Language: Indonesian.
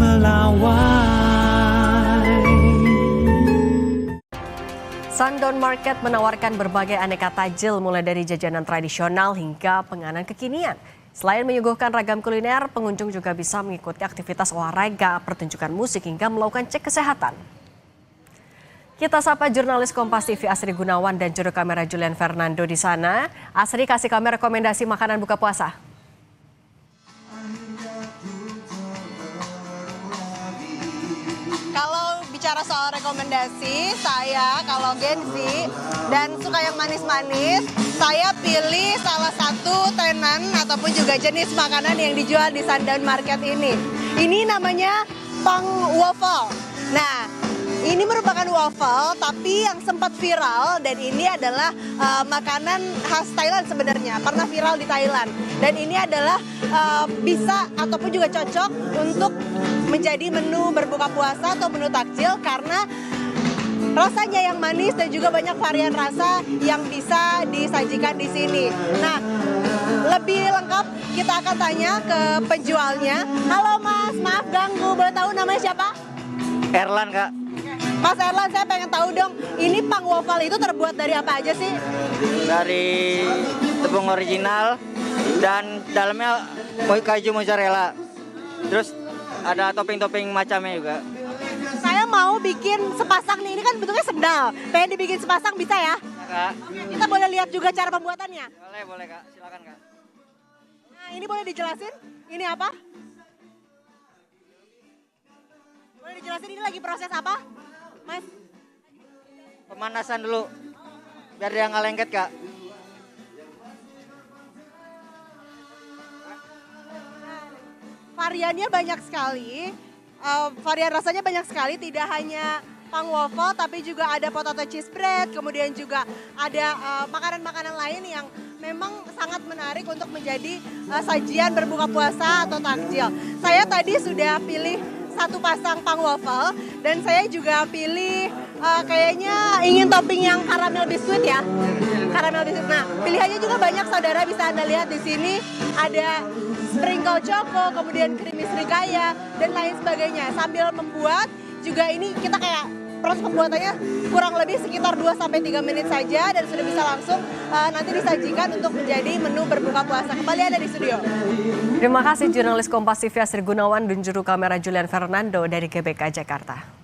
melawai. Sandown Market menawarkan berbagai aneka takjil mulai dari jajanan tradisional hingga penganan kekinian. Selain menyuguhkan ragam kuliner, pengunjung juga bisa mengikuti aktivitas olahraga, pertunjukan musik hingga melakukan cek kesehatan. Kita sapa jurnalis Kompas TV Asri Gunawan dan juru kamera Julian Fernando di sana. Asri, kasih kami rekomendasi makanan buka puasa. Kalau bicara soal rekomendasi, saya kalau Gen Z dan suka yang manis-manis, saya pilih salah satu tenan ataupun juga jenis makanan yang dijual di Sandown Market ini. Ini namanya Pang Waffle. Nah, ini merupakan waffle tapi yang sempat viral dan ini adalah makanan khas Thailand sebenarnya, pernah viral di Thailand. Dan ini adalah bisa ataupun juga cocok untuk menjadi menu berbuka puasa atau menu takjil karena rasanya yang manis dan juga banyak varian rasa yang bisa disajikan di sini. Nah, lebih lengkap kita akan tanya ke penjualnya. Halo Mas, maaf ganggu, boleh tahu namanya siapa? Erlan, Kak. Mas Erlan, saya pengen tahu dong, ini Pang Waffle itu terbuat dari apa aja sih? Dari tepung original dan dalamnya keju mozzarella. Terus ada topping-topping macamnya juga. Saya mau bikin sepasang nih, ini kan bentuknya sendal. Pengen dibikin sepasang bisa ya? Kak. Kita boleh lihat juga cara pembuatannya? Boleh Kak, silakan Kak. Nah, ini boleh dijelasin? Ini apa? Boleh dijelasin ini lagi proses apa? Mas? Pemanasan dulu, biar dia nggak lengket Kak. Variannya banyak sekali, varian rasanya banyak sekali, tidak hanya Pang Waffle tapi juga ada potato cheese bread, kemudian juga ada makanan-makanan lain yang memang sangat menarik untuk menjadi sajian berbuka puasa atau takjil. Saya tadi sudah pilih satu pasang Pang Waffle dan saya juga pilih kayaknya ingin topping yang karamel biskuit ya. Karamel biskuit. Nah, pilihannya juga banyak saudara, bisa Anda lihat di sini ada sprinkle choco, kemudian creamy srikaya dan lain sebagainya. Sambil membuat juga ini kita kayak proses pembuatannya kurang lebih sekitar 2-3 menit saja dan sudah bisa langsung nanti disajikan untuk menjadi menu berbuka puasa. Kembali ada di studio. Terima kasih jurnalis Kompas TV Asri Gunawan dan juru kamera Julian Fernando dari GBK Jakarta.